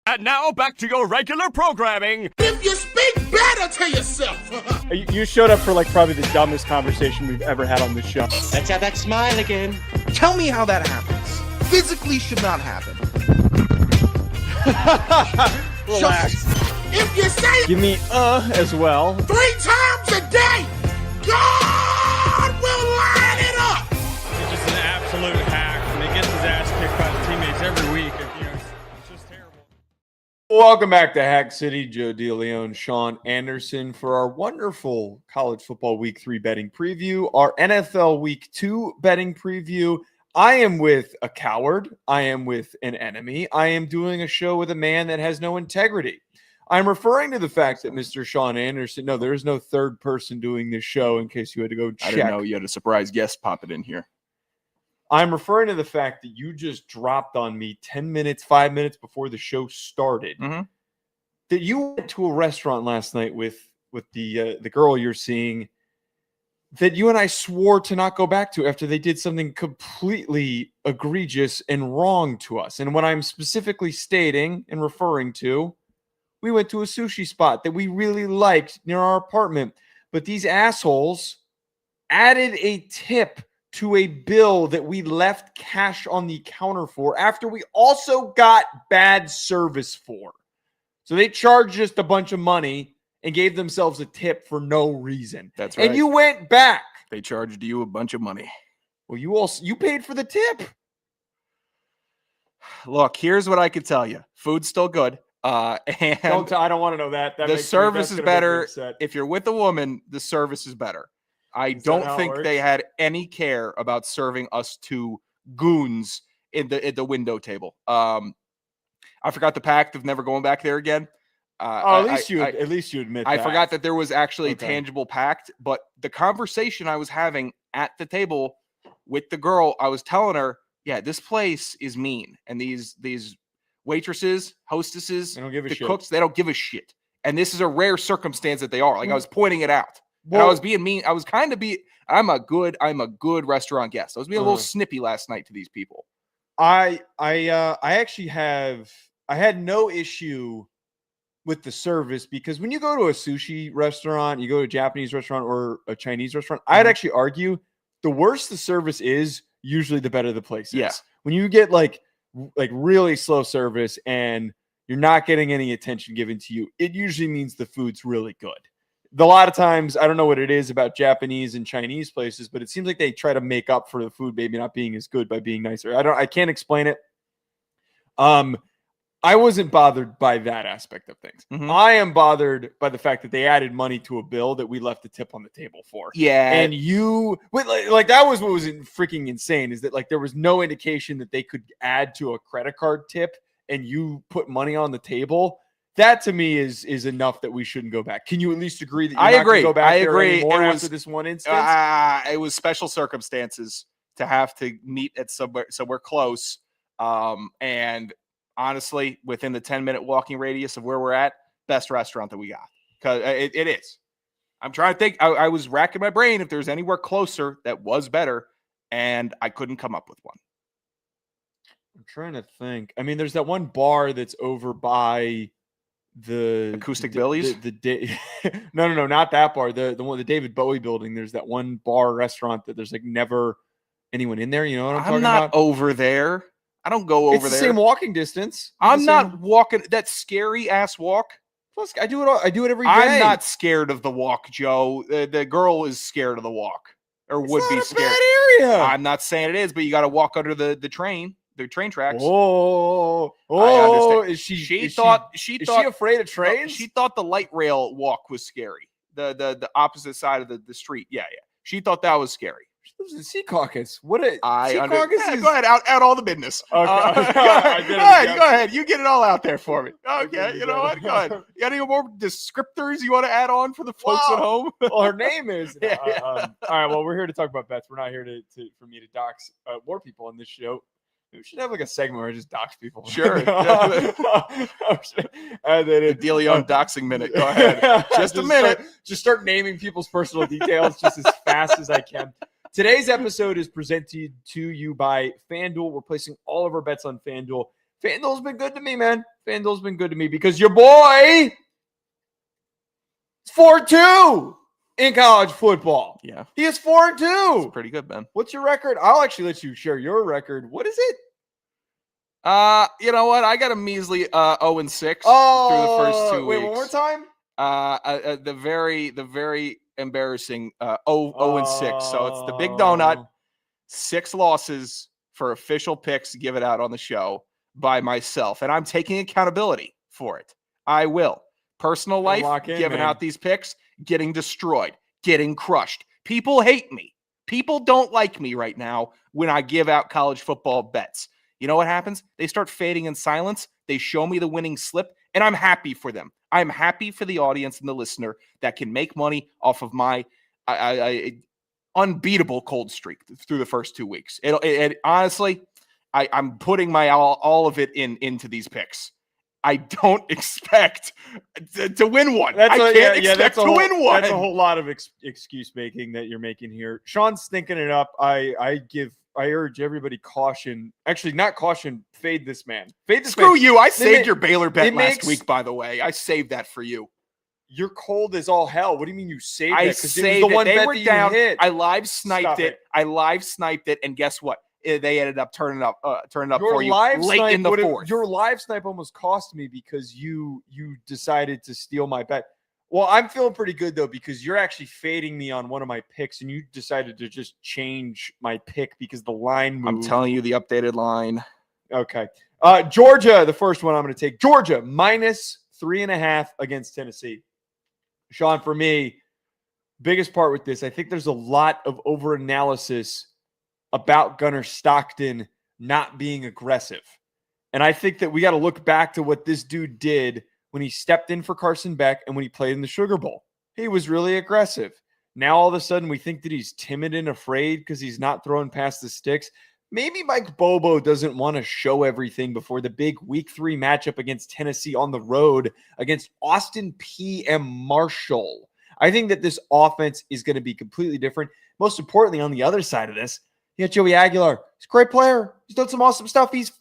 And now back to your regular programming. If you speak better to yourself. You showed up for probably the dumbest conversation we've ever had on this show. Let's have that smile again. Tell me how that happens. Physically should not happen. Relax. If you say Give me as well. 3 times a day, God will line it up. He's just an absolute hack, and he gets his ass kicked by his teammates every week. It's just terrible. Welcome back to Hack City. Joe DeLeone, Sean Anderson for our wonderful college football week 3 betting preview, our NFL week 2 betting preview. I am with a coward. I am with an enemy. I am doing a show with a man that has no integrity. I'm referring to the fact that Mr. Sean Anderson, no, there is no third person doing this show in case you had to go check. I didn't know you had a surprise guest popping in here. I'm referring to the fact that you just dropped on me 10 minutes, 5 minutes before the show started, that you went to a restaurant last night with the girl you're seeing that you and I swore to not go back to after they did something completely egregious and wrong to us. And what I'm specifically stating and referring to, we went to a sushi spot that we really liked near our apartment, but these assholes added a tip to a bill that we left cash on the counter for after we also got bad service for. So they charged us a bunch of money and gave themselves a tip for no reason. That's right. And you went back. They charged you a bunch of money. Well, you paid for the tip. Look, here's what I could tell you. Food's still good. And I don't want to know that. The service is better. If you're with a woman, the service is better. I don't think they had any care about serving us two goons at the window table. I forgot the pact of never going back there again. At least you admit that. I forgot that there was actually a tangible pact, but the conversation I was having at the table with the girl, I was telling her, yeah, this place is mean. And these waitresses, hostesses, they don't give a shit. Cooks, they don't give a shit. And this is a rare circumstance that they are. Like I was pointing it out. Well, and I was being mean. I was kind of I'm a good restaurant guest. I was being a little snippy last night to these people. I had no issue with the service because when you go to a sushi restaurant, you go to a Japanese restaurant or a Chinese restaurant, I'd actually argue the worse the service is, usually the better the place is. Yeah. When you get like really slow service and you're not getting any attention given to you, it usually means the food's really good. A lot of times, I don't know what it is about Japanese and Chinese places, but it seems like they try to make up for the food maybe not being as good by being nicer. I can't explain it. I wasn't bothered by that aspect of things. I am bothered by the fact that they added money to a bill that we left the tip on the table for. Yeah. And that was what was freaking insane, is that there was no indication that they could add to a credit card tip and you put money on the table. That to me is enough that we shouldn't go back. Can you at least agree that you're not going to go back there anymore after this one instance? It was special circumstances to have to meet at somewhere close. And honestly, within the 10-minute walking radius of where we're at, best restaurant that we got. Because it is. I'm trying to think. I was racking my brain if there's anywhere closer that was better, and I couldn't come up with one. I'm trying to think. I mean, there's that one bar that's over by the Acoustic Billy's. No, not that bar. The one, the David Bowie building. There's that one bar restaurant that there's never anyone in there. You know what I'm talking about? I'm not over there. I don't go over there. It's the same walking distance. I'm not walking that scary ass walk. Plus, I do it every day. I'm not scared of the walk, Joe. The girl is scared of the walk, or would be scared. Bad area. I'm not saying it is, but you got to walk under the train tracks. Oh! I understand. Is she afraid of trains? She thought the light rail walk was scary. The opposite side of the street. Yeah. She thought that was scary. She lives in Secaucus. Go ahead, out all the business. Okay. Go ahead. You get it all out there for me. Okay, you know what? Go ahead. You got any more descriptors you want to add on for the folks at home? Well, her name is. All right. Well, we're here to talk about bets. We're not here for me to dox more people on this show. We should have a segment where I just dox people. Sure. And then DeLeone doxing minute. Go ahead. Just a minute. Just start naming people's personal details just as fast as I can. Today's episode is presented to you by FanDuel. We're placing all of our bets on FanDuel. FanDuel's been good to me, man. FanDuel's been good to me because your boy is 4-2 in college football. Yeah. He is 4-2. It's pretty good, man. What's your record? I'll actually let you share your record. What is it? You know what? I got a measly 0-6 through the first 2 weeks. Wait, one more time? The very embarrassing 0-6. So it's the big donut. 6 losses for official picks given out on the show by myself, and I'm taking accountability for it. I will. Personal life, giving out these picks, getting destroyed, getting crushed. People hate me. People don't like me right now when I give out college football bets. You know what happens? They start fading in silence. They show me the winning slip, and I'm happy for them. I'm happy for the audience and the listener that can make money off of my unbeatable cold streak through the first 2 weeks. Honestly, I'm putting my all of it into these picks. I don't expect to win one. I can't expect to win one. That's a whole lot of excuse making that you're making here. Sean's stinking it up. I urge everybody caution. Actually, not caution. Fade this man. Fade this man. Screw you. I saved your Baylor bet last week, by the way. I saved that for you. You're cold as all hell. What do you mean you saved I that? saved it was the one They bet were that down. You hit. I live sniped it. And guess what? They ended up turning up for you late in the fourth. Your live snipe almost cost me because you decided to steal my bet. Well, I'm feeling pretty good, though, because you're actually fading me on one of my picks, and you decided to just change my pick because the line moved. I'm telling you the updated line. Okay. Georgia, the first one I'm going to take. Georgia, -3.5 against Tennessee. Sean, for me, biggest part with this, I think there's a lot of overanalysis about Gunnar Stockton not being aggressive. And I think that we got to look back to what this dude did when he stepped in for Carson Beck and when he played in the Sugar Bowl. He was really aggressive. Now, all of a sudden, we think that he's timid and afraid because he's not throwing past the sticks. Maybe Mike Bobo doesn't want to show everything before the big Week 3 matchup against Tennessee on the road against Austin P.M. Marshall. I think that this offense is going to be completely different. Most importantly, on the other side of this, you got Joey Aguilar. He's a great player. He's done some awesome stuff. He's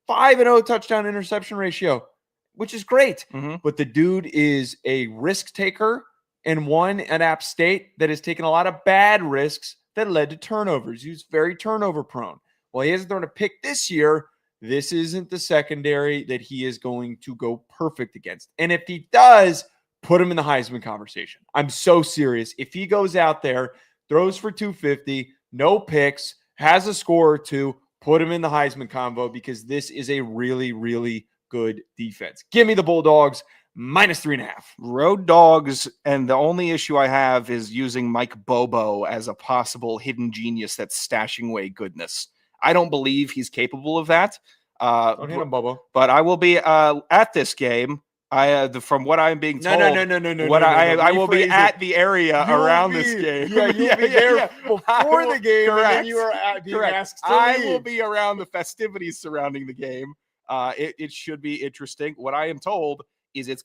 5-0 touchdown interception ratio, which is great. Mm-hmm. But the dude is a risk taker and one at App State that has taken a lot of bad risks that led to turnovers. He's very turnover prone. Well, he hasn't thrown a pick this year. This isn't the secondary that he is going to go perfect against. And if he does, put him in the Heisman conversation. I'm so serious. If he goes out there, throws for 250, no picks, has a score or two, put him in the Heisman convo because this is a really, really good defense. Give me the Bulldogs -3.5. Road dogs, and the only issue I have is using Mike Bobo as a possible hidden genius that's stashing away goodness. I don't believe he's capable of that. Don't hit him, Bobo. But I will be at this game. From what I'm being told, I will be at the area around this game. Yeah, you'll be there before the game, and then you are being asked to I leave. will be around the festivities surrounding the game. It should be interesting. What I am told is it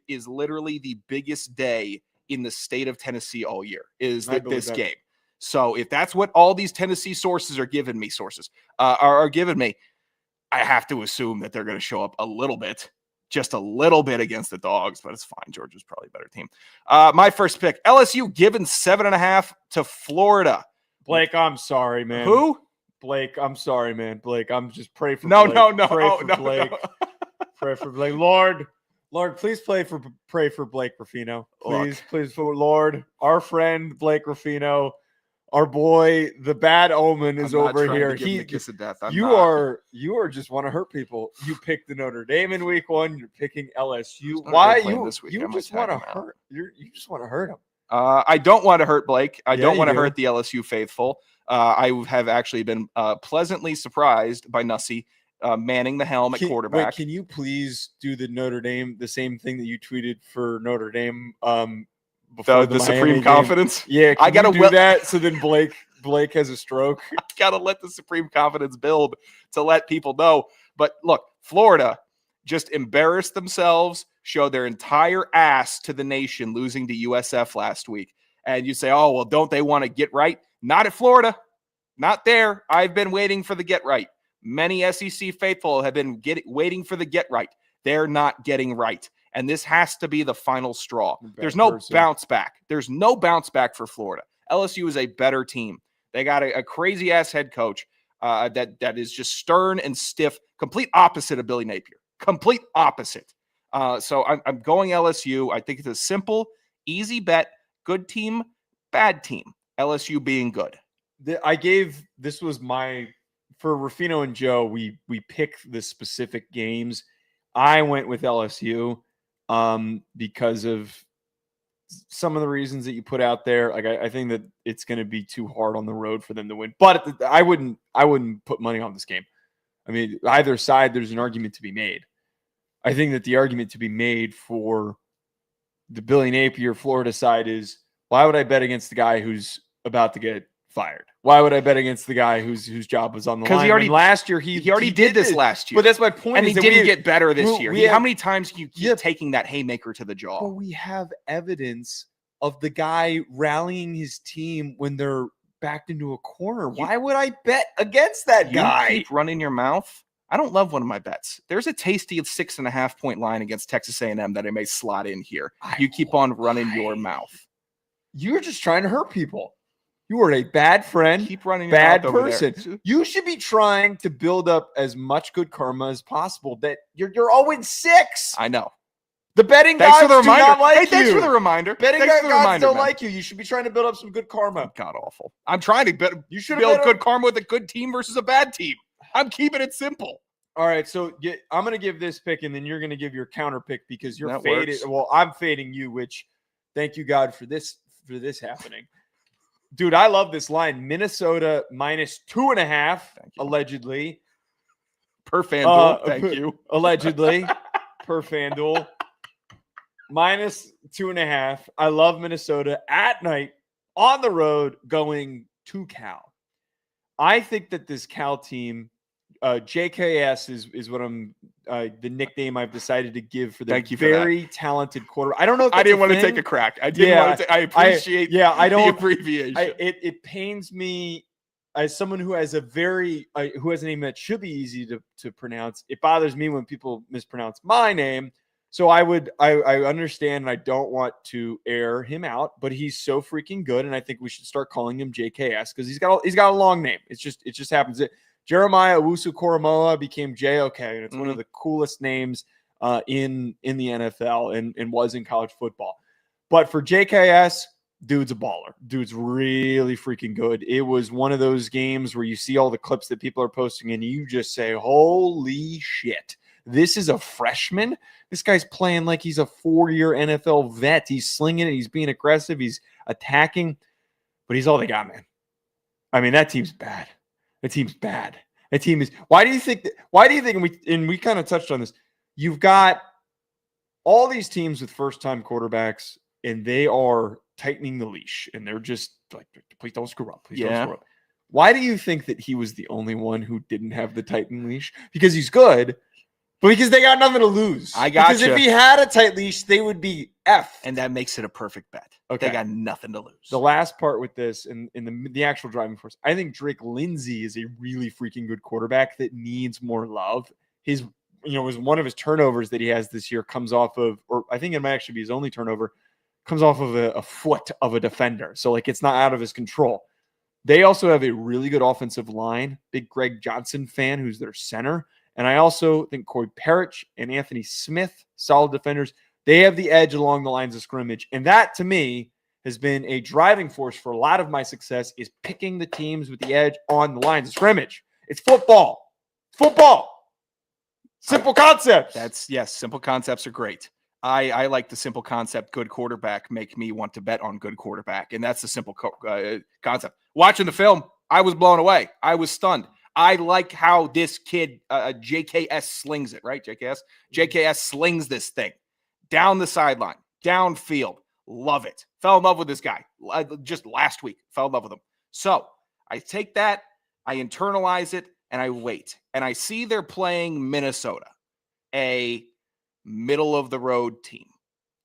is literally the biggest day in the state of Tennessee all year is this game. So if that's what all these Tennessee sources are giving me, I have to assume that they're going to show up a little bit. Just a little bit against the Dogs, but it's fine. Georgia's probably a better team. My first pick, LSU given 7.5 to Florida. Blake, I'm sorry, man. Who? Blake, I'm sorry, man. Blake, I'm just pray for no, Blake. no. Pray for Blake. Pray for Blake. Lord, please pray for Blake Ruffino. Please, Lord, our friend Blake Ruffino. Our boy, the bad omen, is over here. He kiss of death. You are just want to hurt people. You picked the Notre Dame in week 1. You're picking LSU. Why you just want to hurt? You just want to hurt him. I don't want to hurt Blake. I don't want to hurt the LSU faithful. I have actually been pleasantly surprised by Nussie manning the helm at quarterback. Wait, can you please do the same thing that you tweeted for Notre Dame? Before the supreme game. confidence. Yeah, I gotta do that. So then Blake has a stroke. I gotta let the supreme confidence build to let people know. But look, Florida just embarrassed themselves, showed their entire ass to the nation, losing to USF last week. And you say, oh well, don't they want to get right? Not at Florida, not there. I've been waiting for the get right. Many SEC faithful have been waiting for the get right. They're not getting right. And this has to be the final straw. There's no bounce back. There's no bounce back for Florida. LSU is a better team. They got a crazy-ass head coach that is just stern and stiff, complete opposite of Billy Napier. Complete opposite. So I'm going LSU. I think it's a simple, easy bet. Good team, bad team. LSU being good. This was for Ruffino and Joe, we picked the specific games. I went with LSU because of some of the reasons that you put out there. Like I think that it's going to be too hard on the road for them to win. But I wouldn't put money on this game. I mean, either side, there's an argument to be made. I think that the argument to be made for the Billy Napier Florida side is, why would I bet against the guy who's about to get fired? Why would I bet against the guy whose job was on the line? Because last year he already did this last year. But that's my point. And he didn't get better this year. How many times can you keep taking that haymaker to the jaw? But we have evidence of the guy rallying his team when they're backed into a corner. Why would I bet against that guy? You keep running your mouth. I don't love one of my bets. There's a tasty 6.5 point line against Texas A&M that I may slot in here. You keep on running your mouth. You're just trying to hurt people. You are a bad friend. Keep running your bad mouth over person. There. You should be trying to build up as much good karma as possible. That you're 0-6. I know. The betting thanks gods for the reminder. do not like you. Thanks for the reminder. Betting gods don't like you. You should be trying to build up some good karma. God awful. I'm trying to bet. You should build good karma with a good team versus a bad team. I'm keeping it simple. All right, so I'm going to give this pick, and then you're going to give your counter pick because you're faded. Works. Well, I'm fading you, which thank you God for this happening. Dude, I love this line. Minnesota -2.5, allegedly. Per FanDuel, thank you. Allegedly, per FanDuel. -2.5. I love Minnesota at night, on the road, going to Cal. I think that this Cal team, JKS is what I'm the nickname I've decided to give for the very talented quarterback. I don't know if I didn't want to take a crack. I didn't want to. I appreciate the abbreviation. It pains me as someone who has who has a name that should be easy to pronounce. It bothers me when people mispronounce my name. So I understand, and I don't want to air him out, but he's so freaking good, and I think we should start calling him JKS because he's got a long name. It just happens. Jeremiah Owusu-Koramoah became JOK, and it's one of the coolest names in the NFL and was in college football. But for JKS, dude's a baller. Dude's really freaking good. It was one of those games where you see all the clips that people are posting, and you just say, holy shit. This is a freshman. This guy's playing like he's a 4-year NFL vet. He's slinging it. He's being aggressive. He's attacking. But he's all they got, man. I mean, that team's bad. That team's bad. That team is. Why do you think, and we kind of touched on this, you've got all these teams with first-time quarterbacks, and they are tightening the leash, and they're just like, please don't screw up. Please don't screw up. Why do you think that he was the only one who didn't have the tightened leash? Because he's good, but because they got nothing to lose. Because if he had a tight leash, they would be F. And that makes it a perfect bet. Okay. They got nothing to lose. The last part with this and in the actual driving force, I think Drake Lindsay is a really freaking good quarterback that needs more love. His, was one of his turnovers that he has this year comes off of, or I think it might actually be his only turnover, comes off of a foot of a defender. So it's not out of his control. They also have a really good offensive line. Big Greg Johnson fan, who's their center. And I also think Corey Parrish and Anthony Smith, solid defenders, they have the edge along the lines of scrimmage. And that, to me, has been a driving force for a lot of my success, is picking the teams with the edge on the lines of scrimmage. It's football. Football. Simple concepts. Simple concepts are great. I like the simple concept, good quarterback, make me want to bet on good quarterback. And that's the simple concept. Watching the film, I was blown away. I was stunned. I like how this kid, JKS, slings it, right? JKS slings this thing down the sideline, downfield. Love it. Fell in love with this guy just last week. Fell in love with him. So I take that, I internalize it, and I wait. And I see they're playing Minnesota, a middle-of-the-road team.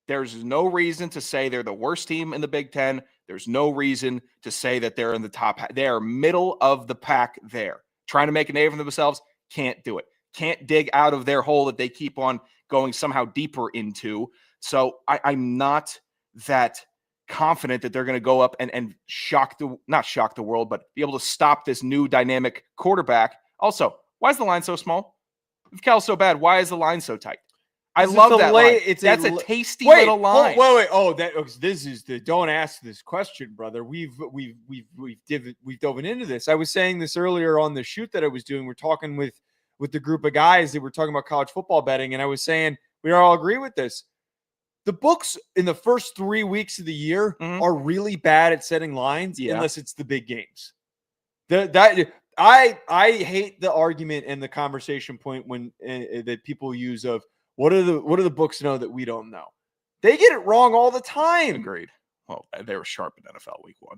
There's no reason to say they're the worst team in the Big Ten. There's no reason to say that they're in the top. They are middle of the pack there. trying to make a name for themselves, can't do it. Can't dig out of their hole that they keep on going somehow deeper into. So I'm not that confident that they're going to go up and not shock the world, but be able to stop this new dynamic quarterback. Also, why is the line so small? If Cal's so bad, why is the line so tight? I love that line. That's a tasty little line. Wait. Oh, this is the don't ask this question, brother. We've dove into this. I was saying this earlier on the shoot that I was doing. We're talking with the group of guys that were talking about college football betting, and I was saying we all agree with this. The books in the first 3 weeks of the year are really bad at setting lines unless it's the big games. I hate the argument and the conversation point when that people use of what do the books know that we don't know? They get it wrong all the time. Agreed. Well, they were sharp in NFL week 1.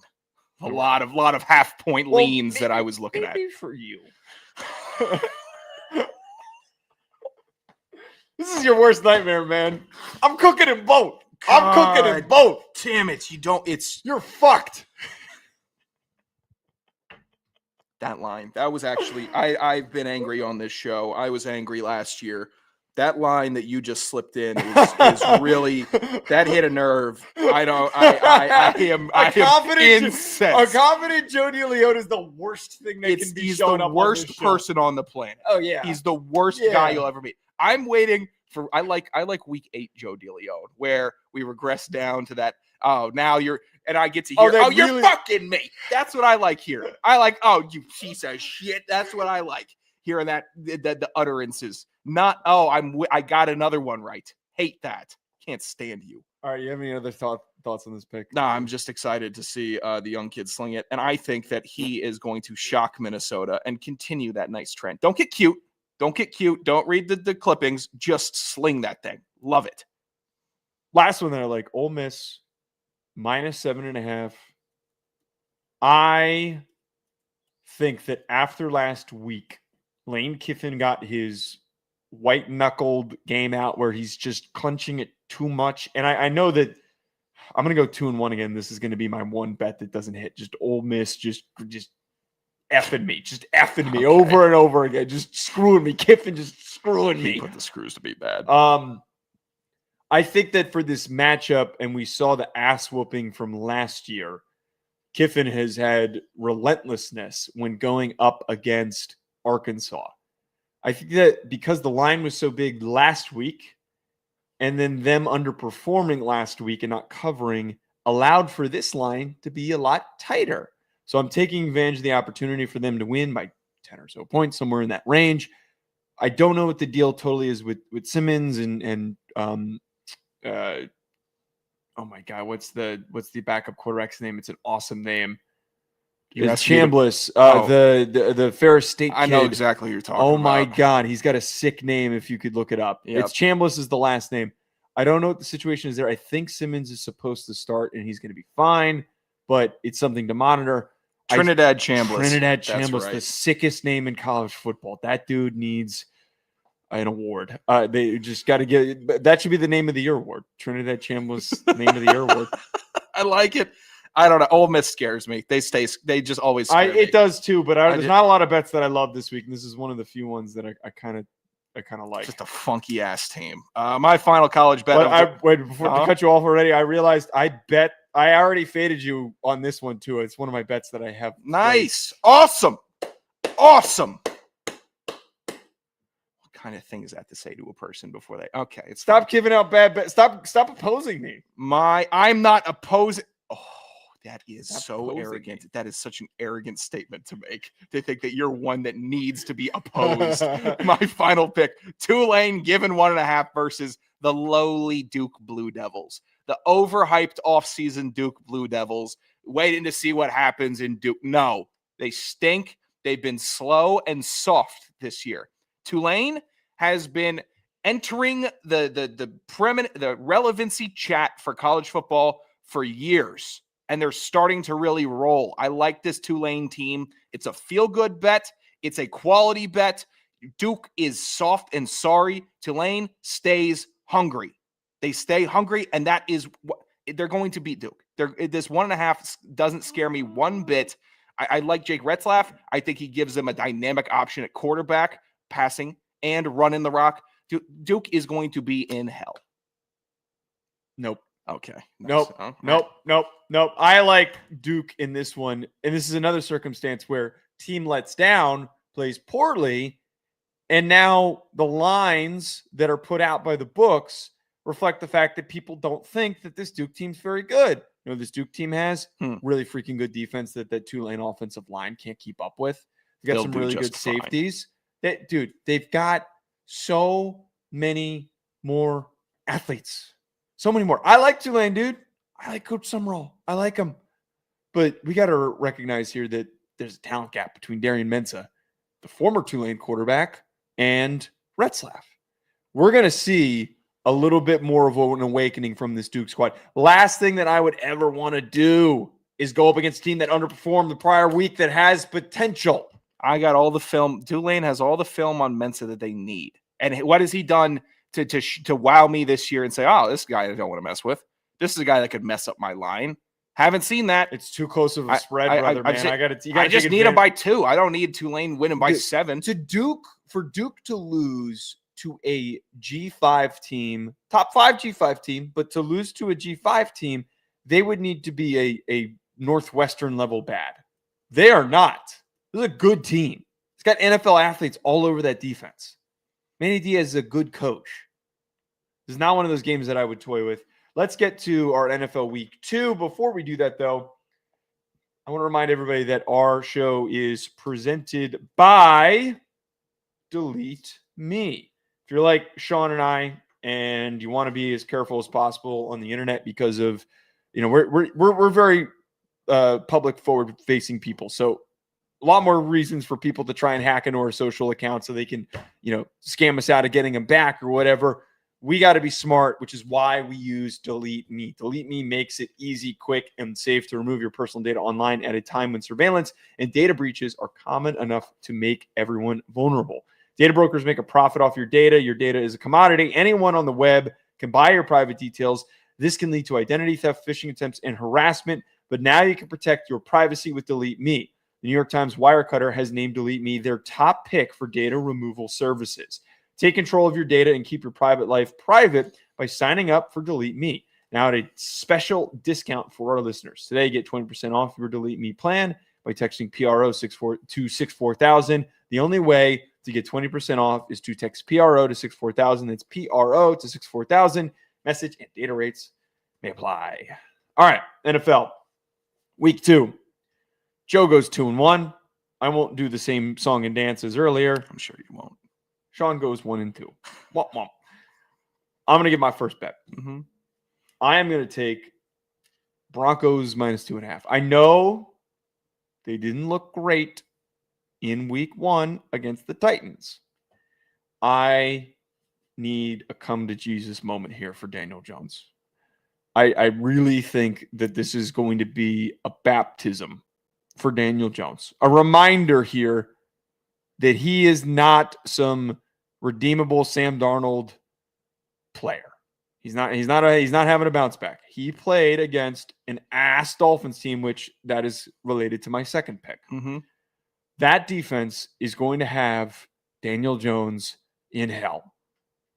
A lot of half point leans that I was looking at. Maybe for you. This is your worst nightmare, man. I'm cooking in both. Damn it. You're fucked. That line. That was actually, I've been angry on this show. I was angry last year. That line that you just slipped in is really, that hit a nerve. I am incensed. A confident Joe DeLeone is the worst thing that can be shown up on this show. He's the worst person on the planet. Oh, yeah. He's the worst guy you'll ever meet. I'm waiting for, I like week 8 Joe DeLeone, where we regress down to that, now you're, and I get to hear, you're fucking me. That's what I like hearing. I like, you piece of shit. That's what I like hearing, that the utterances. Not, I got another one right. Hate that. Can't stand you. All right, you have any other thoughts on this pick? No, I'm just excited to see the young kid sling it, and I think that he is going to shock Minnesota and continue that nice trend. Don't get cute. Don't read the clippings. Just sling that thing. Love it. Last one that I like, Ole Miss -7.5. I think that after last week, Lane Kiffin got his white-knuckled game out where he's just clenching it too much. And I know that I'm going to go 2-1 again. This is going to be my one bet that doesn't hit. Just Ole Miss just effing me over and over again. Just screwing me. Kiffin just screwing me. He put the screws to be bad. I think that for this matchup, and we saw the ass whooping from last year, Kiffin has had relentlessness when going up against Arkansas. I think that because the line was so big last week and then them underperforming last week and not covering allowed for this line to be a lot tighter. So I'm taking advantage of the opportunity for them to win by 10 or so points, somewhere in that range. I don't know what the deal totally is with Simmons and oh my God, what's the backup quarterback's name? It's an awesome name. It's Chambliss, the Ferris State kid. I know exactly what you're talking about. Oh my God, he's got a sick name if you could look it up. Yep. It's Chambliss is the last name. I don't know what the situation is there. I think Simmons is supposed to start and he's going to be fine, but it's something to monitor. Trinidad Chambliss. Right. The sickest name in college football. That dude needs an award. They just got to get that should be the name of the year award. Trinidad Chambliss name of the year award. I like it. I don't know. Ole Miss scares me. They just always scare me. It does too, but there's not a lot of bets that I love this week, and this is one of the few ones that I kind of like. Just a funky ass team. My final college bet. Before I cut you off already, I realized I already faded you on this one too. It's one of my bets that I have. Nice. Awesome. What kind of thing is that to say to a person before they? Okay. Stop giving out bad bets. Stop opposing me. I'm not opposing. Oh. That is so arrogant. Me. That is such an arrogant statement to make. To think that you're one that needs to be opposed. My final pick, Tulane given 1.5 versus the lowly Duke Blue Devils. The overhyped offseason Duke Blue Devils. Waiting to see what happens in Duke. No, they stink. They've been slow and soft this year. Tulane has been entering the relevancy chat for college football for years. And they're starting to really roll. I like this Tulane team. It's a feel-good bet. It's a quality bet. Duke is soft and sorry. Tulane stays hungry. They stay hungry, and that is what they're going to beat Duke. This 1.5 doesn't scare me one bit. I like Jake Retzlaff. I think he gives them a dynamic option at quarterback, passing and running the rock. Duke is going to be in hell. Nope. Okay. Nope. Oh, Nope. I like Duke in this one. And this is another circumstance where team lets down, plays poorly, and now the lines that are put out by the books reflect the fact that people don't think that this Duke team's very good. You know, this Duke team has really freaking good defense that Tulane offensive line can't keep up with. They've got some really good safeties. They've got so many more athletes. So many more. I like Tulane, dude. I like Coach Summerall. I like him. But we got to recognize here that there's a talent gap between Darian Mensah, the former Tulane quarterback, and Retzlaff. We're going to see a little bit more of an awakening from this Duke squad. Last thing that I would ever want to do is go up against a team that underperformed the prior week that has potential. I got all the film. Tulane has all the film on Mensah that they need. And what has he done to wow me this year and say, oh, this guy I don't want to mess with. This is a guy that could mess up my line. Haven't seen that. It's too close of a spread, brother, man. I just need him by 2. I don't need Tulane winning by 7. For Duke to lose to a G5 team, top 5 G5 team, but to lose to a G5 team, they would need to be a Northwestern level bad. They are not. This is a good team. It's got NFL athletes all over that defense. Manny Diaz is a good coach. This is not one of those games that I would toy with. Let's get to our NFL Week 2. Before we do that, though, I want to remind everybody that our show is presented by Delete Me. If you're like Sean and I, and you want to be as careful as possible on the internet because of, we're very public forward-facing people. So a lot more reasons for people to try and hack into our social accounts so they can, scam us out of getting them back or whatever. We got to be smart, which is why we use Delete Me. Delete Me makes it easy, quick, and safe to remove your personal data online at a time when surveillance and data breaches are common enough to make everyone vulnerable. Data brokers make a profit off your data. Your data is a commodity. Anyone on the web can buy your private details. This can lead to identity theft, phishing attempts, and harassment. But now you can protect your privacy with Delete Me. The New York Times Wirecutter has named Delete Me their top pick for data removal services. Take control of your data and keep your private life private by signing up for Delete Me. Now at a special discount for our listeners. Today, get 20% off your Delete Me plan by texting PRO to 64000. The only way to get 20% off is to text PRO to 64000. That's PRO to 64000. Message and data rates may apply. All right, NFL Week 2. Joe goes 2-1. I won't do the same song and dance as earlier. I'm sure you won't. Sean goes 1-2. Womp womp. I'm going to get my first bet. I am going to take Broncos minus 2.5. I know they didn't look great in week 1 against the Titans. I need a come to Jesus moment here for Daniel Jones. I really think that this is going to be a baptism for Daniel Jones. A reminder here that he is not some redeemable Sam Darnold player. He's not having a bounce back. He played against an ass Dolphins team, which that is related to my second pick. That defense is going to have Daniel Jones in hell.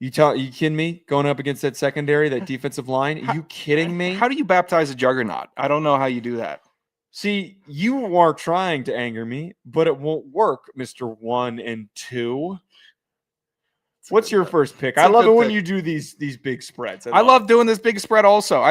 You kidding me? Going up against that secondary, that defensive line? Are you kidding me? How do you baptize a juggernaut? I don't know how you do that. See, you are trying to anger me, but it won't work, Mr. 1 and 2. What's your first pick? I love it when you do these big spreads. I love doing this big spread also.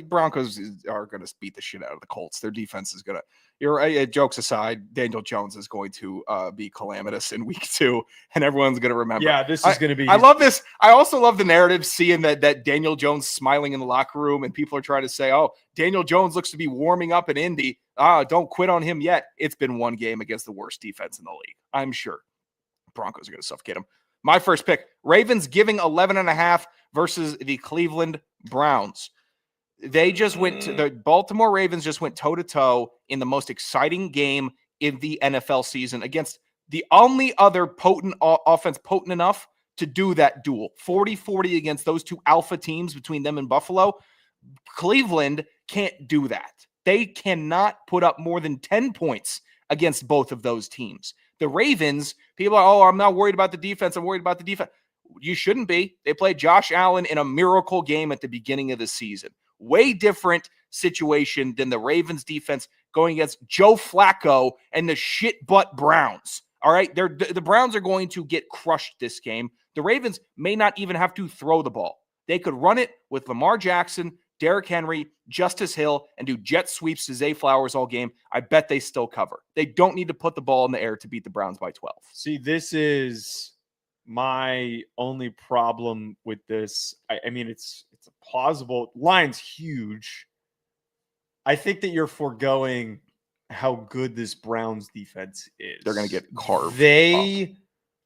Broncos are going to beat the shit out of the Colts. Their defense is going to – jokes aside, Daniel Jones is going to be calamitous in week 2, and everyone's going to remember. Yeah, this is going to be – I love this. I also love the narrative, seeing that Daniel Jones smiling in the locker room, and people are trying to say, oh, Daniel Jones looks to be warming up in Indy. Don't quit on him yet. It's been one game against the worst defense in the league. I'm sure Broncos are going to suffocate him. My first pick, Ravens giving 11.5 versus the Cleveland Browns. They just went to the Baltimore Ravens just went toe-to-toe in the most exciting game in the NFL season against the only other potent offense potent enough to do that duel. 40-40 against those two alpha teams between them and Buffalo. Cleveland can't do that. They cannot put up more than 10 points against both of those teams. The Ravens, people are, oh, I'm not worried about the defense. I'm worried about the defense. You shouldn't be. They played Josh Allen in a miracle game at the beginning of the season. Way different situation than the Ravens defense going against Joe Flacco and the shit butt Browns. All right. The Browns are going to get crushed this game. The Ravens may not even have to throw the ball. They could run it with Lamar Jackson, Derrick Henry, Justice Hill, and do jet sweeps to Zay Flowers all game. I bet they still cover. They don't need to put the ball in the air to beat the Browns by 12. See, this is my only problem with this. I mean, it's a plausible line's huge. I think that you're foregoing how good this Browns defense is. They're going to get carved. They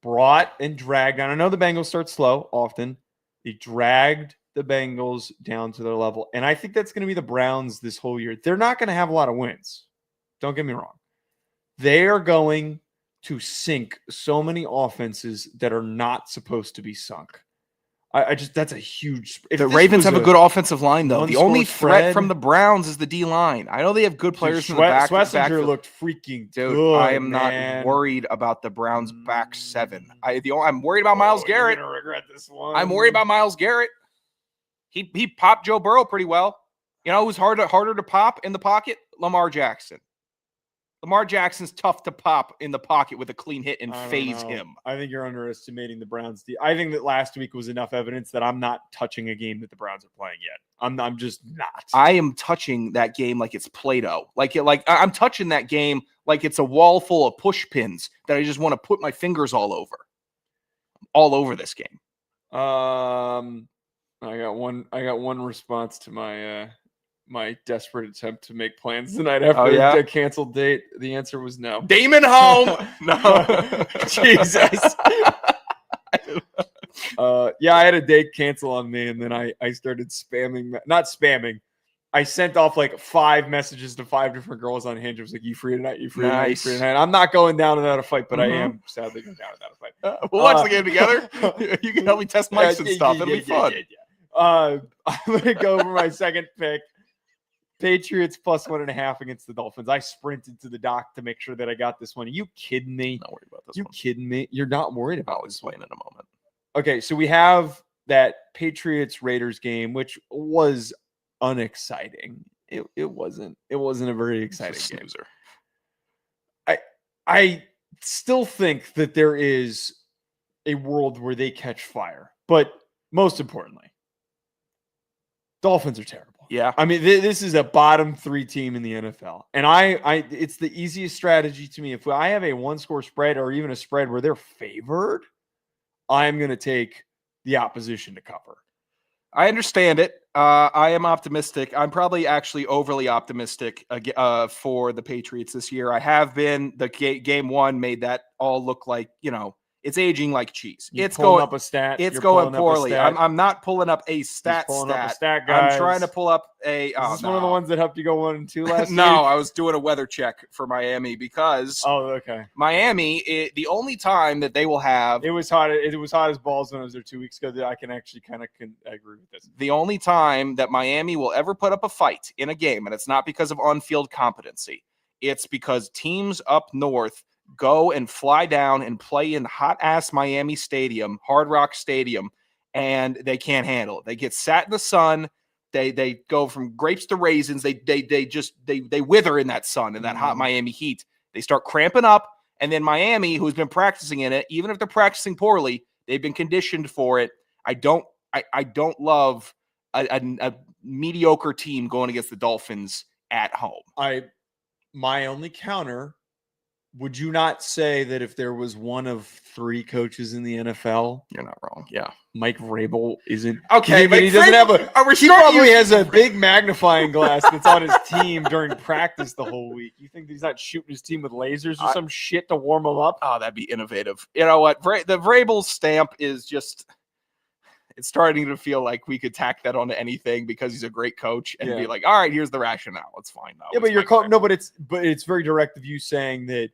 brought and dragged down. I know the Bengals start slow often. They dragged the Bengals down to their level. And I think that's going to be the Browns this whole year. They're not going to have a lot of wins. Don't get me wrong. They are going to sink so many offenses that are not supposed to be sunk. I just, that's a huge. The Ravens have a good offensive line, though. The only threat from the Browns is the D line. I know they have good players in the back. Schlesinger looked freaking good. I am not worried about the Browns' back seven. I'm worried about Myles Garrett. You're gonna regret this one. I'm worried about Myles Garrett. He popped Joe Burrow pretty well. You know who's harder to pop in the pocket? Lamar Jackson. Lamar Jackson's tough to pop in the pocket with a clean hit and phase him. I think you're underestimating the Browns. I think that last week was enough evidence that I'm not touching a game that the Browns are playing yet. I'm just not. I am touching that game like it's Play-Doh. Like I'm touching that game like it's a wall full of push pins that I just want to put my fingers all over this game. I got one response to my desperate attempt to make plans tonight after a canceled date. The answer was no. Damon home. No. Jesus. I had a date cancel on me, and then I started spamming. Not spamming. I sent off like 5 messages to 5 different girls on Hinge. I was like, "You free tonight? You free tonight? You free tonight?" I'm not going down without a fight, but I am sadly going down without a fight. We'll watch the game together. You can help me test mics and stuff. It'll be fun. I'm going to go for my second pick. Patriots plus 1.5 against the Dolphins. I sprinted to the dock to make sure that I got this one. Are you kidding me? Not worried about this. You kidding me? You're not worried about I'll explain in a moment. Okay, so we have that Patriots Raiders game, which was unexciting. It wasn't a very exciting game. I still think that there is a world where they catch fire, but most importantly, Dolphins are terrible. Yeah. I mean, this is a bottom 3 team in the NFL. And it's the easiest strategy to me. If I have a 1-score spread or even a spread where they're favored, I'm going to take the opposition to cover. I understand it. I am optimistic. I'm probably actually overly optimistic for the Patriots this year. I have been. The game 1 made that all look like, it's aging like cheese. It's going up a stat. It's going poorly. I'm not pulling up a stat. Guys. I'm trying to pull up a. Is this one of the ones that helped you go 1-2 last week? No, I was doing a weather check for Miami because. Oh, okay. Miami, the only time that they will have. It was hot. It was hot as balls when I was there 2 weeks ago. That I can actually kind of agree with this. The only time that Miami will ever put up a fight in a game, and it's not because of on-field competency. It's because teams up north go and fly down and play in hot-ass Miami Stadium, Hard Rock Stadium, and they can't handle it. They get sat in the sun. They go from grapes to raisins. They wither in that sun, in that hot Miami heat. They start cramping up, and then Miami, who's been practicing in it, even if they're practicing poorly, they've been conditioned for it. I don't love a mediocre team going against the Dolphins at home. My only counter. Would you not say that if there was one of 3 coaches in the NFL, you're not wrong? Yeah, Mike Vrabel isn't okay, but he doesn't have he probably has a big magnifying glass that's on his team during practice the whole week. You think he's not shooting his team with lasers or some shit to warm them up? Oh, that'd be innovative. You know what? The Vrabel stamp is just. It's starting to feel like we could tack that onto anything because he's a great coach and be like, all right, here's the rationale. It's fine now. Yeah, but it's very direct of you saying that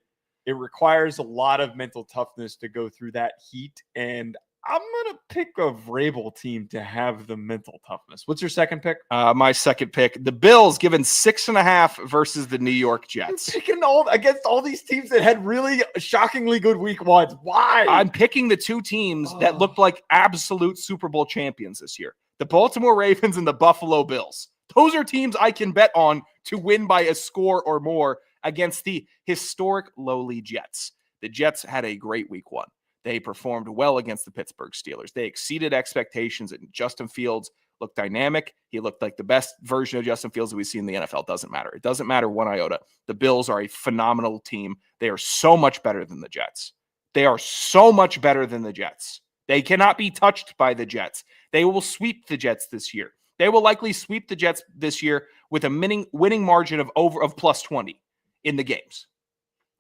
it requires a lot of mental toughness to go through that heat. And I'm gonna pick a Vrabel team to have the mental toughness. What's your second pick? My second pick, the Bills given 6.5 versus the New York Jets. Picking against all these teams that had really shockingly good week ones. Why? I'm picking the two teams that looked like absolute Super Bowl champions this year. The Baltimore Ravens and the Buffalo Bills. Those are teams I can bet on to win by a score or more against the historic lowly Jets. The Jets had a great week one. They performed well against the Pittsburgh Steelers. They exceeded expectations, and Justin Fields looked dynamic. He looked like the best version of Justin Fields that we see in the NFL. Doesn't matter. It doesn't matter one iota. The Bills are a phenomenal team. They are so much better than the Jets. They are so much better than the Jets. They cannot be touched by the Jets. They will sweep the Jets this year. They will likely sweep the Jets this year with a winning margin of plus 20 in the games.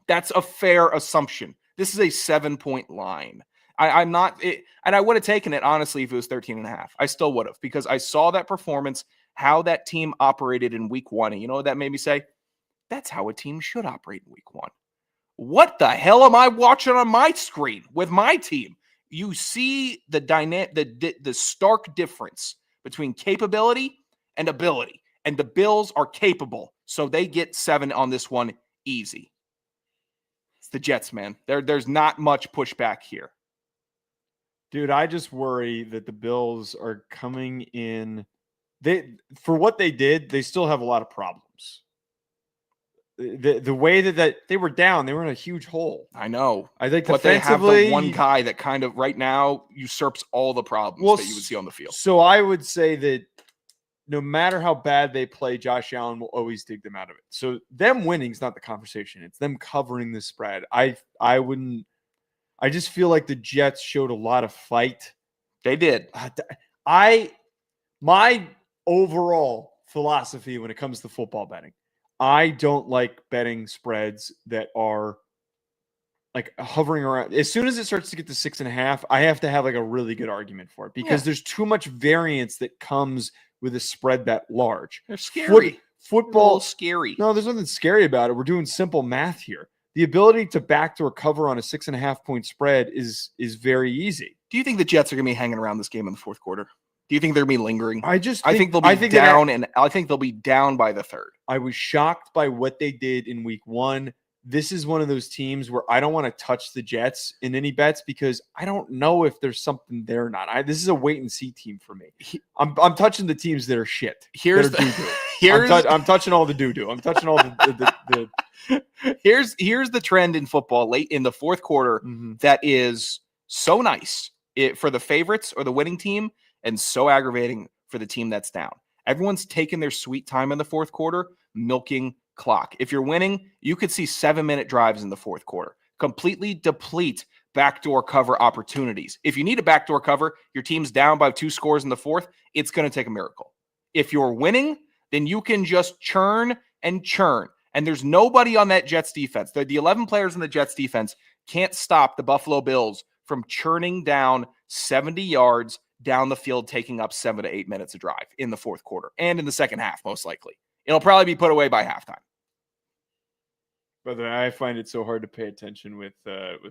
That's a fair assumption. This is a 7-point line. I'm not, and I would have taken it, honestly, if it was 13.5. I still would have, because I saw that performance, how that team operated in week one. And you know what that made me say? That's how a team should operate in week one. What the hell am I watching on my screen with my team? You see the stark difference between capability and ability. And the Bills are capable, so they get 7 on this one easy. The Jets, man. There's not much pushback here. Dude, I just worry that the Bills are coming in. For what they did, they still have a lot of problems. The way that they were down, they were in a huge hole. I know. I think but they have the one guy that kind of right now usurps all the problems that you would see on the field. So I would say that no matter how bad they play, Josh Allen will always dig them out of it. So them winning is not the conversation. It's them covering the spread. I just feel like the Jets showed a lot of fight. They did. My overall philosophy when it comes to football betting, I don't like betting spreads that are like hovering around. As soon as it starts to get to 6.5, I have to have like a really good argument for it, because there's too much variance that comes with a spread that large. They're scary. Football scary. No, there's nothing scary about it. We're doing simple math here. The ability to backdoor cover on a 6.5 point spread is very easy. Do you think the Jets are going to be hanging around this game in the fourth quarter? Do you think they're going to be lingering? I think they'll be down, and I think they'll be down by the third. I was shocked by what they did in week one. This is one of those teams where I don't want to touch the Jets in any bets, because I don't know if there's something there or not. This is a wait and see team for me. I'm touching the teams that are shit. I'm touching all the doo-doo. I'm touching all the Here's the trend in football late in the fourth quarter that is so nice for the favorites or the winning team, and so aggravating for the team that's down. Everyone's taking their sweet time in the fourth quarter, milking clock. If you're winning, you could see 7-minute drives in the fourth quarter. Completely deplete backdoor cover opportunities. If you need a backdoor cover, your team's down by 2 scores in the fourth, it's going to take a miracle. If you're winning, then you can just churn and churn. And there's nobody on that Jets defense. The 11 players in the Jets defense can't stop the Buffalo Bills from churning down 70 yards down the field, taking up 7 to 8 minutes of drive in the fourth quarter and in the second half, most likely. It'll probably be put away by halftime. Brother, I find it so hard to pay attention with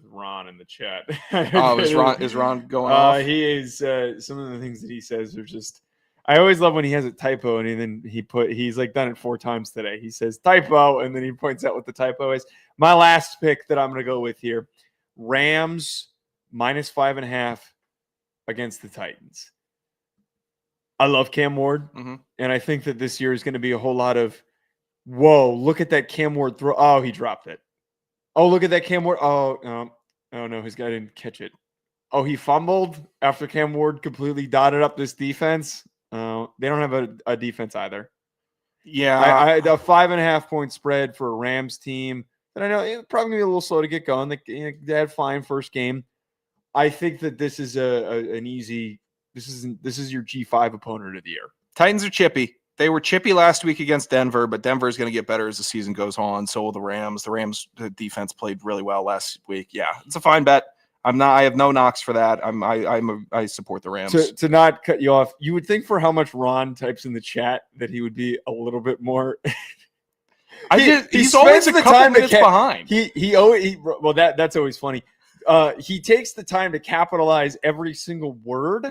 Ron in the chat. Is Ron going off? He is. Some of the things that he says are just. I always love when he has a typo and then he's like done it 4 times today. He says typo and then he points out what the typo is. My last pick that I'm going to go with here: Rams -5.5 against the Titans. I love Cam Ward, and I think that this year is going to be a whole lot of, whoa, look at that Cam Ward throw. Oh, he dropped it. Oh, look at that Cam Ward. Oh, no, his guy didn't catch it. Oh, he fumbled after Cam Ward completely dotted up this defense. They don't have a defense either. Yeah. The 5.5 point spread for a Rams team that I know it's probably going to be a little slow to get going. They had fine first game. I think that this is an easy. This is your G5 opponent of the year. Titans are chippy. They were chippy last week against Denver, but Denver is going to get better as the season goes on. So will the Rams. The Rams defense played really well last week. Yeah, it's a fine bet. I have no knocks for that. I support the Rams. To not cut you off, you would think for how much Ron types in the chat that he would be a little bit more. He's always a couple minutes behind. Well, that's always funny. he takes the time to capitalize every single word,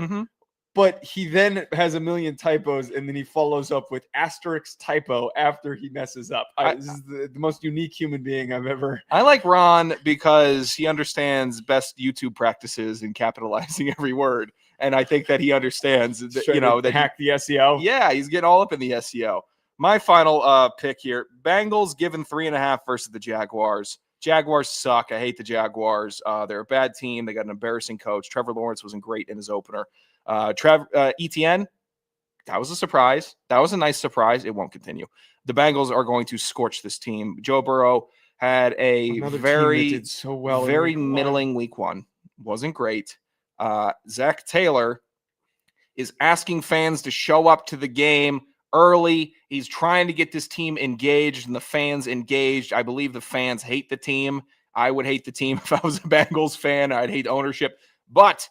but he then has a million typos, and then he follows up with asterisk typo after he messes up. This is the most unique human being I've ever. I like Ron because he understands best YouTube practices in capitalizing every word. And I think that he understands that, that hack the SEO. Yeah, he's getting all up in the SEO. My final pick here, Bengals given 3.5 versus the Jaguars. Jaguars suck. I hate the Jaguars. They're a bad team. They got an embarrassing coach. Trevor Lawrence wasn't great in his opener. ETN, that was a surprise. That was a nice surprise. It won't continue. The Bengals are going to scorch this team. Joe Burrow had Another very, did so well very middling week one. Wasn't great. Zach Taylor is asking fans to show up to the game early. He's trying to get this team engaged and the fans engaged. I believe the fans hate the team. I would hate the team if I was a Bengals fan. I'd hate ownership. But